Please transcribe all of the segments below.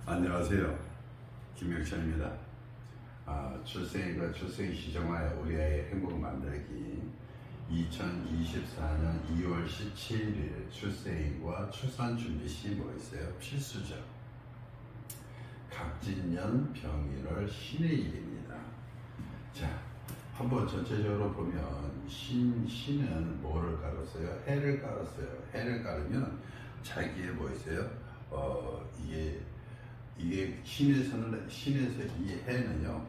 안녕하세요. 김명찬입니다. 출생과 출생 시정하에 우리 아이의 행복을 만들기 2024년 2월 17일 출생과 출산 준비 시 뭐 있어요? 필수죠. 갑진년 병일월 신의 일입니다. 자, 한번 전체적으로 보면 신은 뭐를 깔았어요? 해를 깔았어요. 해를 깔으면 자기의 뭐 있어요? 이게 신에서 이 해는요,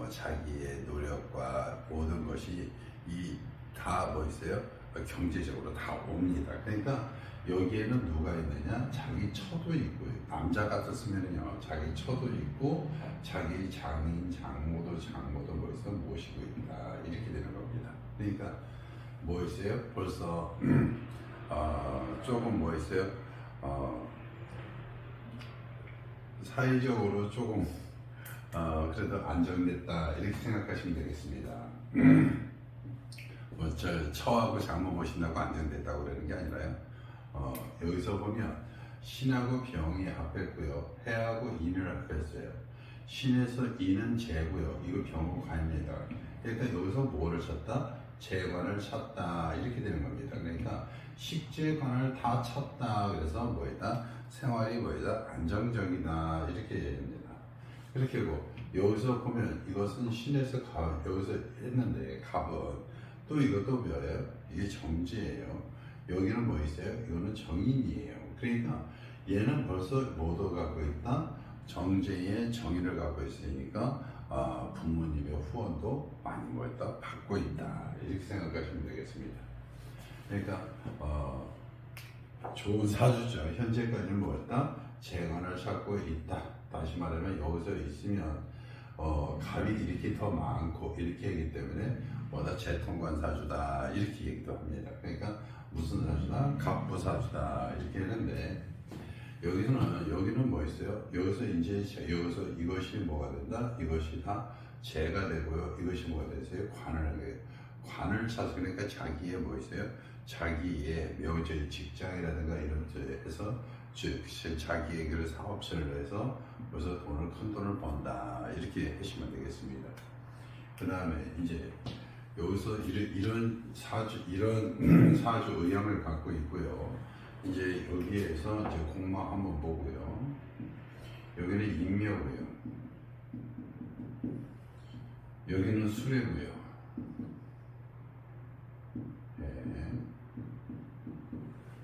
자기의 노력과 모든 것이 다 뭐 있어요? 경제적으로 다 옵니다. 그러니까 여기에는 누가 있느냐? 자기 처도 있고, 남자 같았으면요, 자기 처도 있고, 자기 장인, 장모도 뭐 있어? 모시고 있다. 이렇게 되는 겁니다. 그러니까 뭐 있어요? 벌써, 조금 뭐 있어요? 사회적으로 조금 그래도 안정됐다 이렇게 생각하시면 되겠습니다. 저 처하고 장모 보신다고 안정됐다고 그러는 게 아니라요. 여기서 보면 신하고 병이 합했고요, 해하고 인을 합했어요. 신에서 인은 재고요, 이거 병은 관입니다. 그러니까 여기서 뭐를 쳤다? 재관을 쳤다 이렇게 되는 겁니다. 그러니까 식재관을 다 쳤다. 그래서 뭐이다? 생활이 뭐이다? 안정적이다 이렇게 됩니다. 그렇게 하고 여기서 보면 이것은 신에서 여기서 했는데 갑은 또 이것도 뭐예요? 이게 정지예요. 여기는 뭐 있어요? 이거는 정인이에요. 그러니까 얘는 벌써 뭐도 갖고 있다? 정제의 정의를 갖고 있으니까 부모님의 후원도 많이 뭐였다? 받고 있다 이렇게 생각하시면 되겠습니다. 그러니까 좋은 사주죠. 현재까지는 뭐였다? 재관을 찾고 있다. 다시 말하면 여기서 있으면 갑이 이렇게 더 많고 이렇게 하기 때문에 뭐다 재통관 사주다 이렇게 얘기도 합니다. 그러니까 무슨 사주다? 갑부 사주다 이렇게 했는데 여기는 뭐 있어요? 여기서 여기서 이것이 뭐가 된다? 이것이 다 재가 되고요. 이것이 뭐가 되세요? 관을 하게. 관을 찾으 그러니까 자기의 뭐 있어요? 자기의 명절 직장이라든가 이런 데에서 자기의 그 사업체를 해서 그래서 큰 돈을 번다 이렇게 하시면 되겠습니다. 그 다음에 이제 여기서 이런 사주 의향을 갖고 있고요. 이제 여기에서 이제 공막 한번 보고요. 여기는 인묘고요. 여기는 수레고요. 네.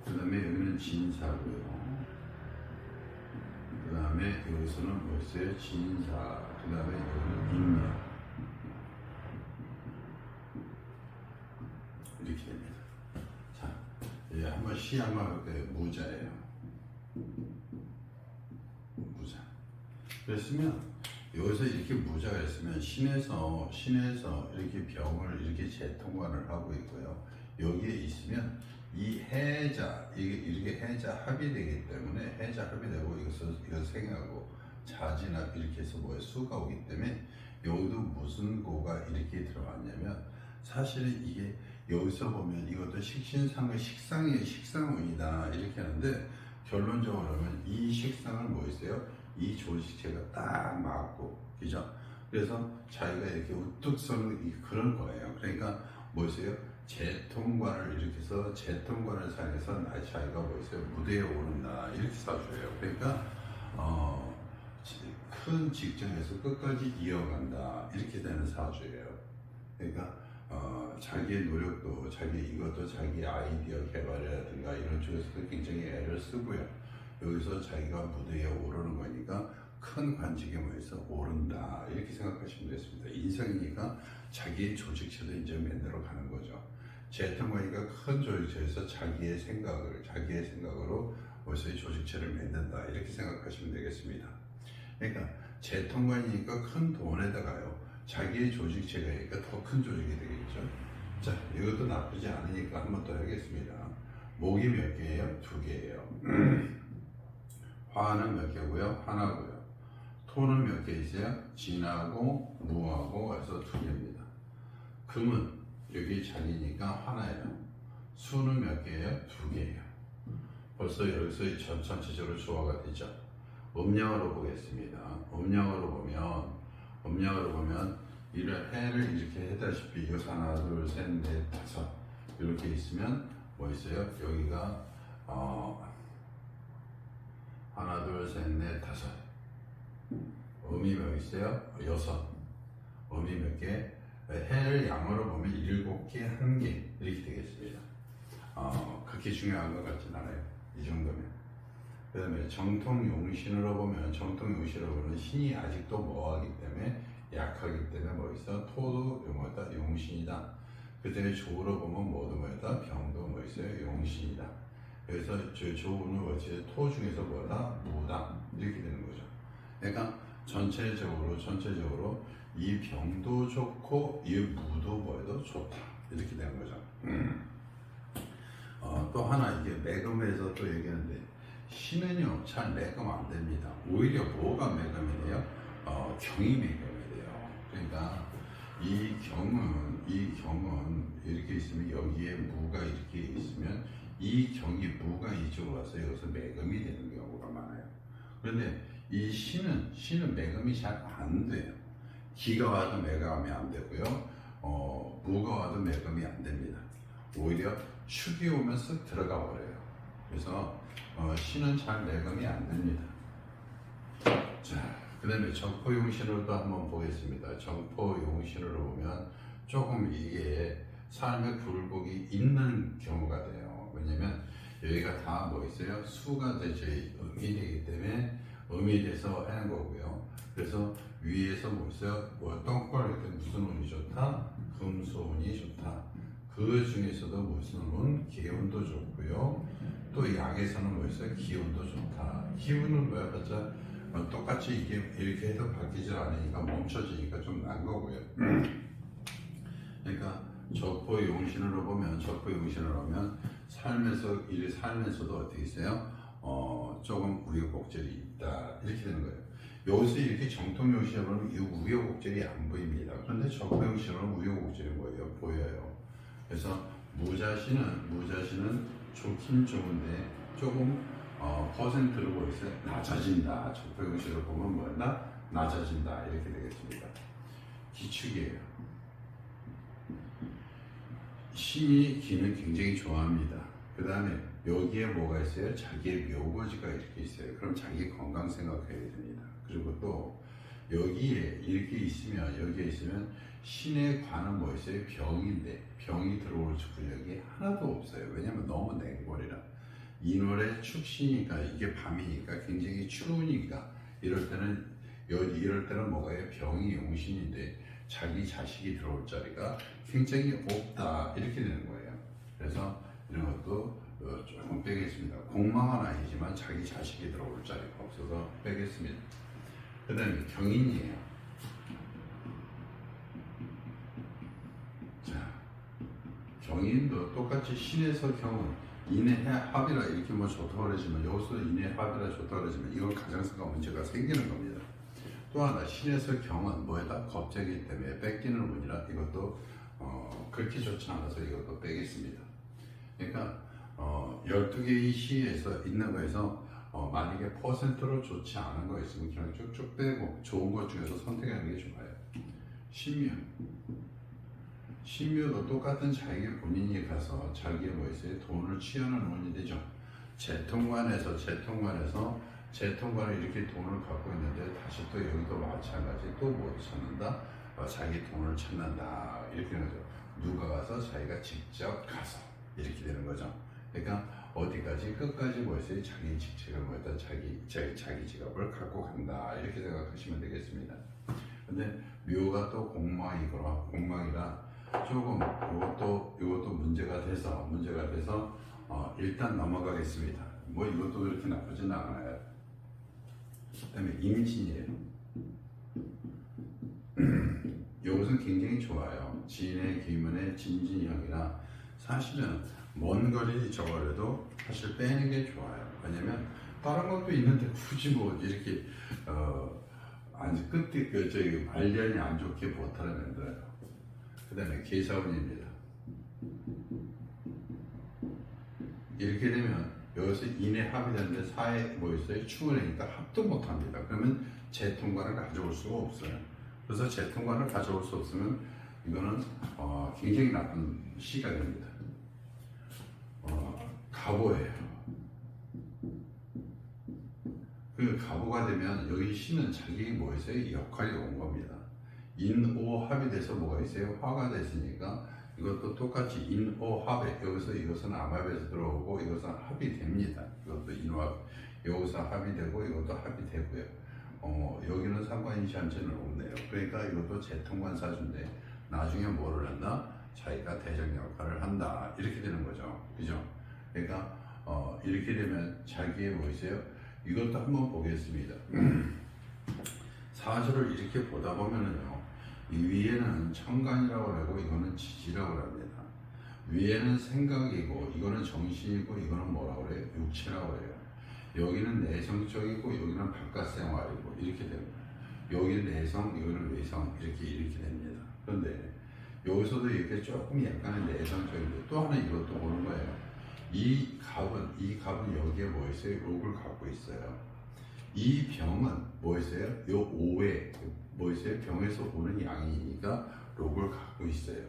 그 다음에 여기는 진사고요. 그 다음에 여기서는 뭐 있어요? 진사. 그 다음에 여기는 인묘. 이렇게 됩니다. 자, 예, 한번 시 한번 할게요. 무자예요. 무자. 그랬으면 여기서 이렇게 무자가 있으면 신에서 이렇게 병을 이렇게 재통관을 하고 있고요. 여기에 있으면 이 해자 이렇게 해자 합이 되기 때문에 해자 합이 되고 이것을 생하고 자진합 이렇게 해서 뭐에 수가 오기 때문에 여기도 무슨 고가 이렇게 들어갔냐면 사실은 이게 여기서 보면 이것도 식신상의 식상운이다 이렇게 하는데 결론적으로 하면 이 식상을 뭐 있어요? 이 조직체가 딱 맞고, 그죠? 그래서 자기가 이렇게 우뚝 서는 그런 거예요. 그러니까 뭐 있어요? 재통관을 이렇게 해서 재통관을 사용해서 자기가 뭐 있어요? 무대에 오른다 이렇게 사줘요. 그러니까 큰 직장에서 끝까지 이어간다 이렇게 되는 사주예요. 그러니까 자기의 노력도 이것도 자기 아이디어 개발이라든가 이런 쪽에서도 굉장히 애를 쓰고요. 여기서 자기가 무대에 오르는 거니까 큰 관직에 모여서 오른다 이렇게 생각하시면 되겠습니다. 인생이니까 자기의 조직체도 이제 만들어 가는 거죠. 재통관이니까 큰 조직체에서 자기의 생각으로 벌써 조직체를 만든다 이렇게 생각하시면 되겠습니다. 그러니까 재통관이니까 큰 돈에다가요 자기의 조직체가 더 큰 조직이 되겠죠. 자, 이것도 나쁘지 않으니까 한 번 더 하겠습니다. 목이 몇 개예요? 2개예요. 화는 몇 개고요? 하나고요. 토는 몇 개 있어요? 진하고 무하고 해서 2개입니다. 금은 여기 자리니까 하나예요. 수는 몇 개예요? 2개예요. 벌써 여기서 전체적으로 조화가 되죠. 음력으로 보겠습니다. 음력으로 보면 이를 해를 이렇게 해다시피 이거 하나 둘셋넷 다섯 이렇게 있으면 뭐 있어요? 여기가 하나 둘셋넷 다섯 음이 몇 있어요? 여섯 음이 몇 개? 해를 양으로 보면 7개, 1개 이렇게 되겠습니다. 그렇게 중요한 것 같진 않아요. 이 정도면. 그 다음에 정통용신으로 보면 신이 아직도 뭐하기 때문에 약하기 때문에 뭐 있어? 토도 뭐다? 용신이다. 그 다음에 조로 보면 뭐도 뭐다? 병도 뭐 있어요? 용신이다. 그래서 저 조는 뭐지? 토 중에서 뭐다? 무다. 이렇게 되는 거죠. 그러니까 전체적으로 이 병도 좋고 이 무도 뭐해도 좋다. 이렇게 되는 거죠. 또 하나 이게 매금에서 또 얘기하는데 신은요 잘 매금 안 됩니다. 오히려 뭐가 매금이 돼요? 경이 매금이 돼요. 그러니까 이 경은 이렇게 있으면 여기에 무가 이렇게 있으면 이 경이 무가 이쪽으로 와서 여기서 매금이 되는 경우가 많아요. 그런데 이 신은 매금이 잘 안 돼요. 기가 와도 매금이 안 되고요. 무가 와도 매금이 안 됩니다. 오히려 축이 오면 쓱 들어가 버려요. 그래서 신은 잘 매금이 안 됩니다. 자, 그 다음에 정포용신으로도 한번 보겠습니다. 정포용신으로 보면 조금 이게 삶의 굴곡이 있는 경우가 돼요. 왜냐면 여기가 다 뭐 있어요? 수가 제 음이 되기 때문에 음이 돼서 하는 거고요. 그래서 위에서 뭐 있어요? 뭐 똥꼬를 할 때 무슨 운이 좋다? 금수운이 좋다. 그 중에서도 무슨 운? 기운도 좋고요. 또 약에서는 뭐 있어요? 기운도 좋다. 기운은 뭐야? 봤자 똑같이 이게 이렇게 해도 바뀌지 않으니까 멈춰지니까 좀 난 거고요. 그러니까 적포용신으로 보면 살면서도 어떻게 있어요? 조금 우여곡절이 있다 이렇게 되는 거예요. 여기서 이렇게 정통용신으로 보면 이 우여곡절이 안 보입니다. 그런데 적포용신으로 우여곡절이 뭐예요? 보여요. 그래서 무자신은 좋긴 좋은데 조금 퍼센트로 보이세요? 낮아진다. 적포용신으로 보면 뭐였나? 낮아진다 이렇게 되겠습니다. 기축이에요. 신이 기는 굉장히 좋아합니다. 그 다음에 여기에 뭐가 있어요? 자기의 묘거지가 이렇게 있어요. 그럼 자기 건강 생각해야 됩니다. 그리고 또 여기에 있으면 신에 관한 뭐 있어요? 병인데 병이 들어올 근력이 하나도 없어요. 왜냐면 너무 냉골이라. 인월의 축시니까 이게 밤이니까 굉장히 추우니까 이럴 때는 뭐가요? 병이 용신인데 자기 자식이 들어올 자리가 굉장히 없다 이렇게 되는 거예요. 그래서 이런 것도 조금 빼겠습니다. 공망은 아니지만 자기 자식이 들어올 자리가 없어서 빼겠습니다. 그 다음에 경인이에요. 자, 경인도 똑같이 신에서 경은 인의 합이라 이렇게 뭐 좋다고 그러지만 여기서 인의 합이라 좋다고 그러지만 이건 가정사가 문제가 생기는 겁니다. 또 하나 신에서 경은 뭐에다 겁재기 때문에 뺏기는 운이라 이것도 그렇게 좋지 않아서 이것도 빼겠습니다. 그러니까 12개의 시에서 있는 거에서 만약에 퍼센트로 좋지 않은 거 있으면 그냥 쭉쭉 빼고 좋은 것 중에서 선택하는 게 좋아요. 신묘도 똑같은 자기 본인이 가서 자기의 뭐 있어요? 돈을 취하는 운이 되죠. 재통관을 이렇게 돈을 갖고 있는데 다시 또 여기도 마찬가지 또 뭐 찾는다? 자기 돈을 찾는다 이렇게 되는 거죠. 누가 가서 자기가 직접 가서 이렇게 되는 거죠. 그러니까 어디까지 끝까지 뭐 있어요? 자기 직책을 뭐다 자기 지갑을 갖고 간다 이렇게 생각하시면 되겠습니다. 근데 묘가 또 공망이라 조금 이것도 문제가 돼서 일단 넘어가겠습니다. 뭐 이것도 그렇게 나쁘진 않아요. 그다음에 임진이에요. 이것은 굉장히 좋아요. 진의 기문의 진진형이라 사실은 먼 거리 저거라도 사실 빼는 게 좋아요. 왜냐면 다른 것도 있는데 굳이 뭐 이렇게 끝에 저기 말년이 안 좋게 못하려 만들어요. 그 다음에 계사운입니다. 이렇게 되면 여기서 인에 합의되는데 사에 뭐 있어요? 충을 하니까 합도 못합니다. 그러면 재통관을 가져올 수가 없어요. 그래서 재통관을 가져올 수 없으면 이거는 굉장히 나쁜 시가 됩니다. 가보예요. 그 가보가 되면 여기 시는 자기 뭐 있어요? 역할이 온 겁니다. 인오 합이 돼서 뭐가 있어요? 화가 됐으니까 이것도 똑같이 인오 합에 여기서 이것은 암합에서 들어오고 이것은 합이 됩니다. 이것도 인오합 여기서 합이 되고 이것도 합이 되고요. 여기는 상관이 현재는 없네요. 그러니까 이것도 재통관 사주인데 나중에 뭐를 한다? 자기가 대장 역할을 한다. 이렇게 되는 거죠. 그죠? 그러니까 이렇게 되면 자기의 뭐 있어요? 이것도 한번 보겠습니다. 사주를 이렇게 보다 보면은요. 이 위에는 천간이라고 하고 이거는 지지라고 합니다. 위에는 생각이고 이거는 정신이고 이거는 뭐라고 그래요? 육체라고 해요. 여기는 내성적이고 여기는 바깥생활이고 이렇게 됩니다. 여기는 내성, 이거는 외성 이렇게 됩니다. 그런데 여기서도 이렇게 조금 약간의 내성적인데 또 하나 이것도 보는 거예요. 이 갑은 여기에 뭐 있어요? 록을 갖고 있어요. 이 병은 뭐 있어요? 요 오에 뭐 있어요? 병에서 오는 양이니까 록을 갖고 있어요.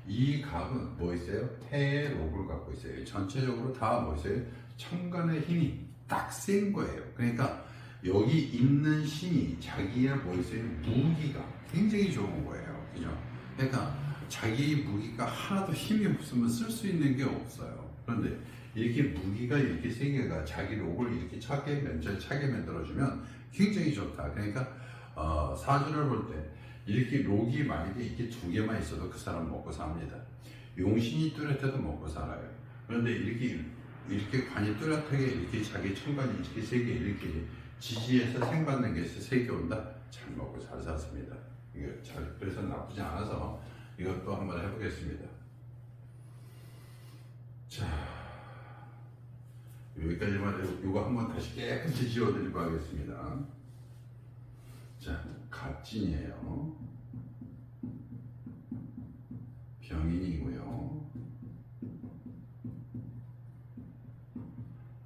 이 갑은 뭐 있어요? 태의 록을 갖고 있어요. 전체적으로 다 뭐 있어요? 천간의 힘이 딱 센 거예요. 그러니까 여기 있는 신이 자기의 뭐 있어요? 무기가 굉장히 좋은 거예요. 그죠? 그러니까 자기 무기가 하나도 힘이 없으면 쓸 수 있는 게 없어요. 그런데 이렇게 무기가 이렇게 세 개가 자기 록을 이렇게 차게 만들어주면 굉장히 좋다. 그러니까 사주를 볼 때 이렇게 록이 만약에 이렇게 두 개만 있어도 그 사람 먹고 삽니다. 용신이 뚜렷해도 먹고 살아요. 그런데 이렇게 관이 뚜렷하게 이렇게 자기 천간이 이렇게 세 개 이렇게 지지해서 생받는 게 세 개 온다. 잘 먹고 잘 샀습니다. 그래서 나쁘지 않아서 이것도 한번 해보겠습니다. 자, 여기까지만 이거 한번 다시 깨끗이 지워드리고 하겠습니다. 자, 갑진이에요. 병인이고요.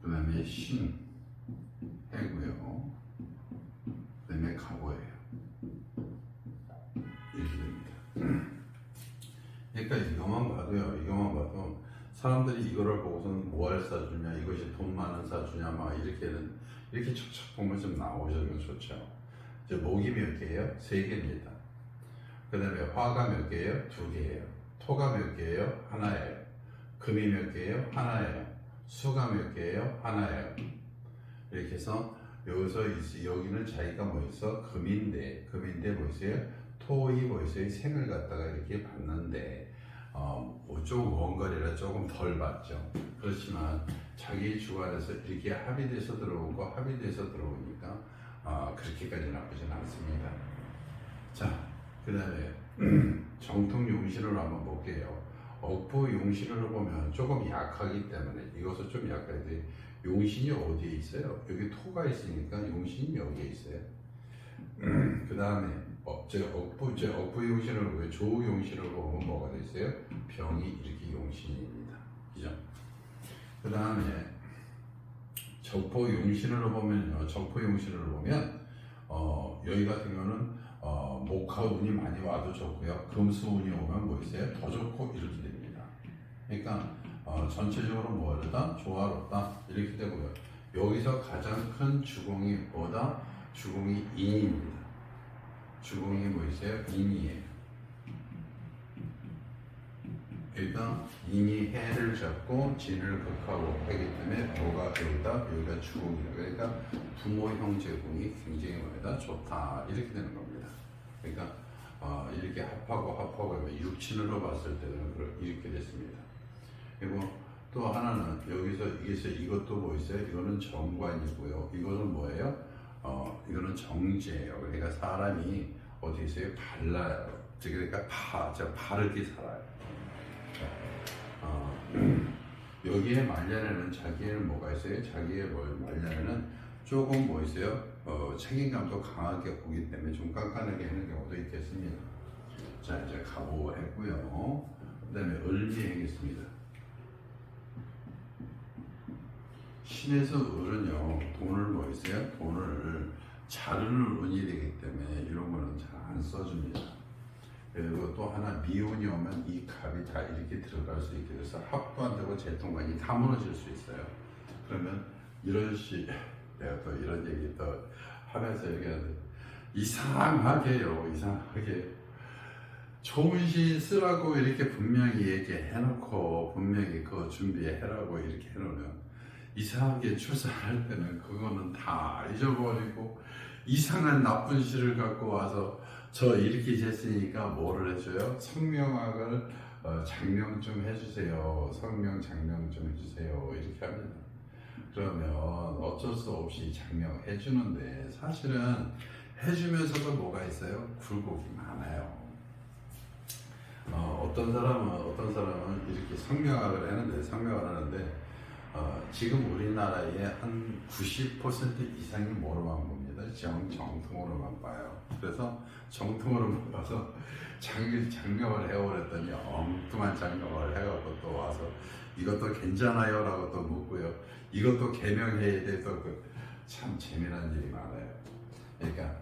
그 다음에 신, 해고요. 그 다음에 갑오예요. 이렇게 됩니다. 그러니까 이것만 봐도 사람들이 이거를 보고서는 뭐 할 사주냐, 이것이 돈 많은 사주냐, 막 이렇게 척척 보면 좀 나오시면 좋죠. 이제 목이 몇 개예요? 3개입니다. 그 다음에 화가 몇 개예요? 2개예요. 토가 몇 개예요? 하나예요. 금이 몇 개예요? 하나예요. 수가 몇 개예요? 하나예요. 이렇게 해서 여기는 자기가 뭐 있어? 금인데 뭐 있어요? 토이 뭐 있어요? 생을 갖다가 이렇게 받는데 조금 원거리라 조금 덜 받죠. 그렇지만 자기 주관에서 이렇게 합의돼서 들어오고 합의돼서 들어오니까 그렇게까지 나쁘진 않습니다. 자, 그 다음에 정통 용신으로 한번 볼게요. 억부 용신으로 보면 조금 약하기 때문에 이것은 좀 약한데 용신이 어디에 있어요? 여기 토가 있으니까 용신이 여기에 있어요. 그 다음에 억부 용신으로 보면 조우 용신으로 보면 뭐가 돼 있어요? 병이 이렇게 용신입니다. 그죠? 그 다음에 적포 용신으로 보면요. 적포 용신으로 보면 여기 같은 경우는 목화 운이 많이 와도 좋고요. 금수 운이 오면 뭐 있어요? 더 좋고 이렇게 됩니다. 그러니까 전체적으로 뭐다? 조화롭다 이렇게 되고요. 여기서 가장 큰 주공이 뭐다? 주공이 인입니다. 주공이 뭐 있어요? 인이에요. 일단 인이 해를 잡고 진을 극하고 하기 때문에 뭐가 여기가 주공이다. 그러니까 부모 형제공이 굉장히 뭐다? 좋다 이렇게 되는 겁니다. 그러니까 이렇게 합하고 육친으로 봤을 때는 이렇게 됐습니다. 그리고 또 하나는 여기서 이것도 뭐 있어요? 이거는 정관이고요. 이거는 뭐예요? 이거는 정제예요. 그러니까 사람이 어디 있어요? 발라요. 그러니까 바르게 살아요. 여기에 말년에는 자기에는 뭐가 있어요? 자기의 말년에는 조금 뭐 있어요? 책임감도 강하게 오기 때문에 좀 깐깐하게 하는 경우도 있겠습니다. 자, 이제 갑오 했고요. 그 다음에 을미 하겠습니다. 신에서 을은요, 돈을 뭐 있어요? 돈을 자르는 운이 되기 때문에 이런 거는 잘 안 써줍니다. 그리고 또 하나 미운이 오면 이 값이 다 이렇게 들어갈 수 있게 돼서 합도 안 되고 재통관이 다 무너질 수 있어요. 그러면 이런 내가 또 이런 얘기 또 하면서 얘기하는데 이상하게요, 이상하게 좋은 시 쓰라고 이렇게 분명히 얘기해놓고 분명히 그거 준비해라고 이렇게 해놓으면 이상하게 출산할 때는 그거는 다 잊어버리고 이상한 나쁜 시를 갖고 와서 저 이렇게 됐으니까 뭐를 해줘요? 성명학을 장명 좀 해주세요. 성명 장명 좀 해주세요. 이렇게 합니다. 그러면 어쩔 수 없이 장명해 주는데 사실은 해주면서도 뭐가 있어요? 굴곡이 많아요. 어떤 사람은 이렇게 성명학을 하는데 지금 우리나라의 한 90% 이상이 뭐로만 봅니다. 정통으로만 봐요. 그래서 정통으로만 봐서 장명을 해오랬더니 엉뚱한 장명을 해갖고 또 와서 이것도 괜찮아요? 라고 또 묻고요. 이것도 개명해야 돼. 또 참 재미난 일이 많아요. 그러니까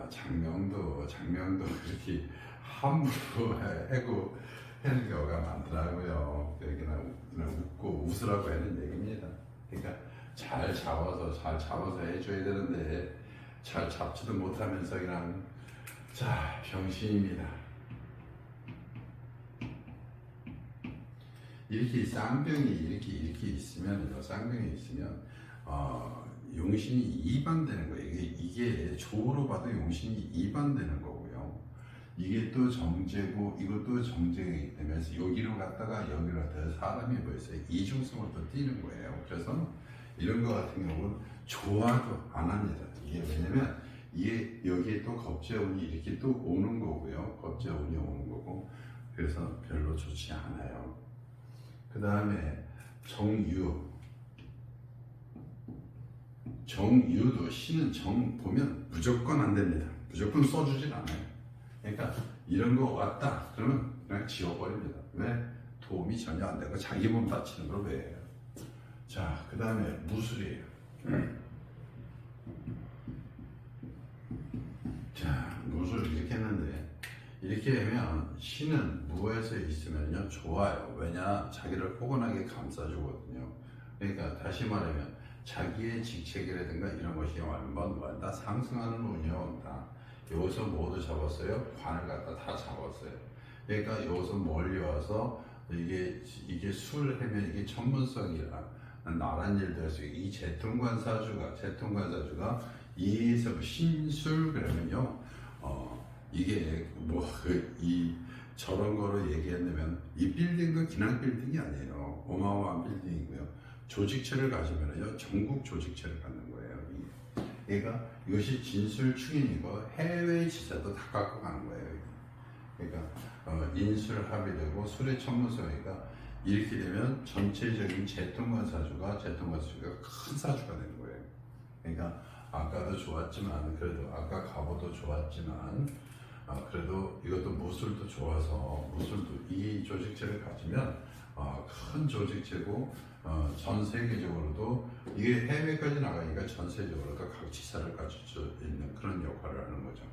장명도 그렇게 함부로 해고 하는 경우가 많더라고요. 그냥 웃고 웃으라고 하는 얘기입니다. 그러니까 잘 잡아서 해줘야 되는데 잘 잡지도 못하면서 그냥 병신입니다. 이렇게 쌍병이 이렇게 있으면요, 쌍병이 있으면 용신이 이반되는 거예요. 이게 조로 봐도 용신이 이반되는 거고요. 이게 또 정제고 이것도 정제이기 때문에 여기로 갔다가 여기로 갔다가 사람이 뭐 있어요? 이중성을 또 띠는 거예요. 그래서 이런 거 같은 경우는 좋아도 안 합니다. 이게 왜냐면 이게 여기에 또 겁재운이 이렇게 또 오는 거고요. 겁재운이 오는 거고 그래서 별로 좋지 않아요. 그 다음에 정유도 시는 정 보면 무조건 안 됩니다. 무조건 써주질 않아요. 그러니까 이런 거 왔다 그러면 그냥 지워버립니다. 왜? 도움이 전혀 안 되고 자기 몸 다치는 걸 왜 해요? 자, 그 다음에 무술이에요. 자, 무술 이렇게 했는데 이렇게 하면 신은 무에서 있으면요 좋아요. 왜냐? 자기를 포근하게 감싸주거든요. 그러니까 다시 말하면 자기의 직책이라든가 이런 것이 완다 상승하는 운이 온다. 여기서 모두 잡았어요. 관을 갖다 다 잡았어요. 그러니까 여기서 멀리 와서 이게 술 하면 이게 전문성이라 나란 일도 할 수 있고 이 재통관 사주가 이에서 신술 그러면요 이게 저런 거로 얘기한다면 이 빌딩도 그냥 빌딩이 아니에요. 어마어마한 빌딩이고요. 조직체를 가지면요 전국 조직체를 갖는 거예요. 그러니까 이것이 진술충인이고 해외 지사도 다 갖고 가는 거예요. 그러니까 인술합이 되고 술의 천문성이가 이렇게 되면 전체적인 재통관 사주가 큰 사주가 되는 거예요. 그러니까 아까도 좋았지만 그래도 아까 가보도 좋았지만 그래도 이것도 무술도 좋아서 무술도 이 조직체를 가지면 큰 조직체고 전 세계적으로도 이게 해외까지 나가니까 전 세계적으로도 각 지사를 가질 수 있는 그런 역할을 하는 거죠.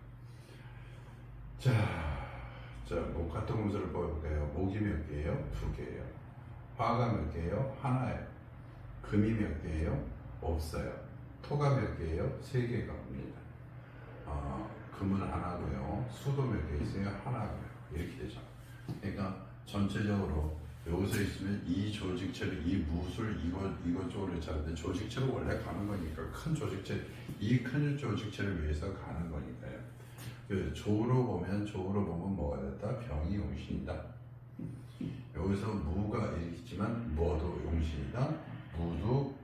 자, 목화토금술을 뽑아볼까요? 목이 몇 개예요? 2개예요. 화가 몇 개예요? 하나예요. 금이 몇 개예요? 없어요. 토가 몇 개예요? 3개가 옵니다. 금은 하나고요. 수도 몇 개 있어요? 하나고요. 이렇게 되죠. 그러니까 전체적으로 여기서 있으면 이 조직체를 이 무술 이거 쪽으로 잡는데 조직체로 원래 가는 거니까 큰 조직체 이 큰 조직체를 위해서 가는 거니까요. 그 조로 보면 뭐가 됐다? 병이 용신이다. 여기서 무가 있지만 뭐도 용신이다. 무도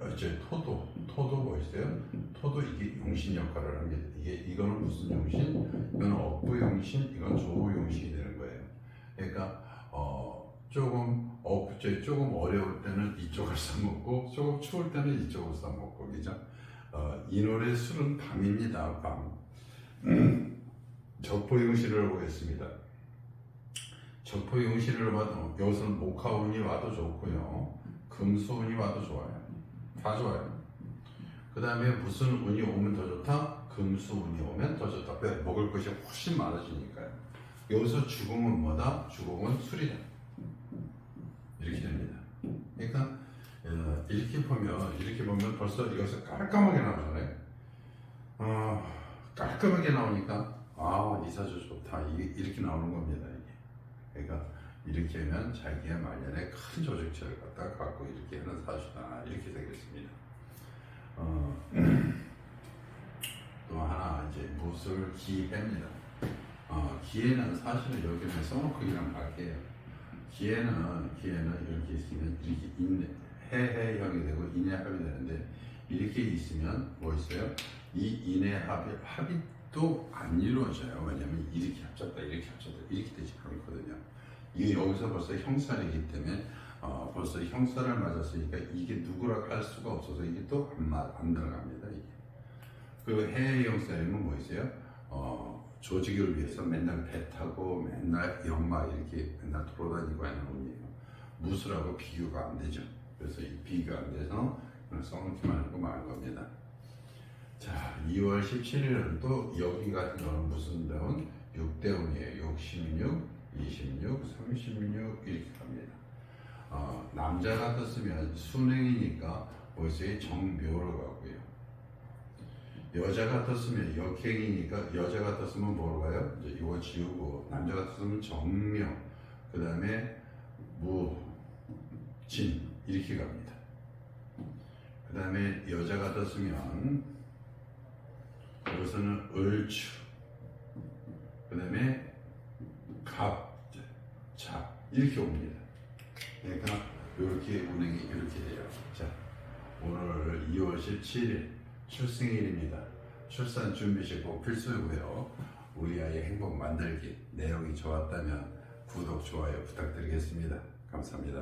토도 뭐 있어요? 토도 이게 용신 역할을 합니다. 이거는 무슨 용신? 이건 업부 용신, 이건 조부 용신이 되는 거예요. 그러니까 조금 어려울 때는 이쪽을 써먹고 조금 추울 때는 이쪽을 써먹고 그죠? 이 노래 술은 밤입니다. 밤. 적포용신을 보겠습니다. 적포용신을 봐도 여기서는 목화운이 와도 좋고요. 금수운이 와도 좋아요. 다 좋아요. 그 다음에 무슨 운이 오면 더 좋다? 금수 운이 오면 더 좋다. 왜? 먹을 것이 훨씬 많아지니까요. 여기서 죽음은 뭐다? 죽음은 술이다. 이렇게 됩니다. 그러니까 이렇게 보면 벌써 이것을 깔끔하게 나오잖아요. 깔끔하게 나오니까 이 사주 좋다. 이렇게 나오는 겁니다. 이게. 그러니까 이렇게 하면 자기의 말년에 큰 조직체를 갖고 이렇게 하는 사주다. 이렇게 되겠습니다. 또 하나 이제 무술 기해입니다. 기해는 사실은 여기는 써놓고 그냥 갈게요. 기해는 이렇게 있으면 이렇게 해형이 되고 인해합이 되는데 이렇게 있으면 뭐 있어요? 이 인해합이 또 안 이루어져요. 왜냐면 이렇게 합쳤다 이렇게 되지 않거든요. 이게 여기서 벌써 형살이기 때문에 벌써 형살을 맞았으니까 이게 누구라고 할 수가 없어서 이게 또 안 들어갑니다. 이게. 그리고 해외 형살이면 뭐 있어요? 조직을 위해서 맨날 배 타고 맨날 연마 이렇게 맨날 돌아다니고 하는 운이에요. 무술하고 비교가 안 되죠. 그래서 이 비교 안 돼서 그냥 써놓기만 하고 말 겁니다. 자, 2월 17일은 또 여기 같은 거는 무슨 대운? 6대운이에요. 66, 26, 36 이렇게 갑니다. 남자 같았으면 순행이니까 벌써 정묘로 가고요. 여자 같았으면 역행이니까 여자 같았으면 뭐로 가요? 이제 이거 지우고 남자 같았으면 정묘, 그 다음에 진 이렇게 갑니다. 그 다음에 여자 같았으면 여기서는 을추, 그 다음에 자 이렇게 옵니다. 그러니까 이렇게 운행이 이렇게 돼요. 자, 오늘 2월 17일 출생일입니다. 출산 준비식 꼭 필수고요. 우리 아이의 행복 만들기 내용이 좋았다면 구독, 좋아요 부탁드리겠습니다. 감사합니다.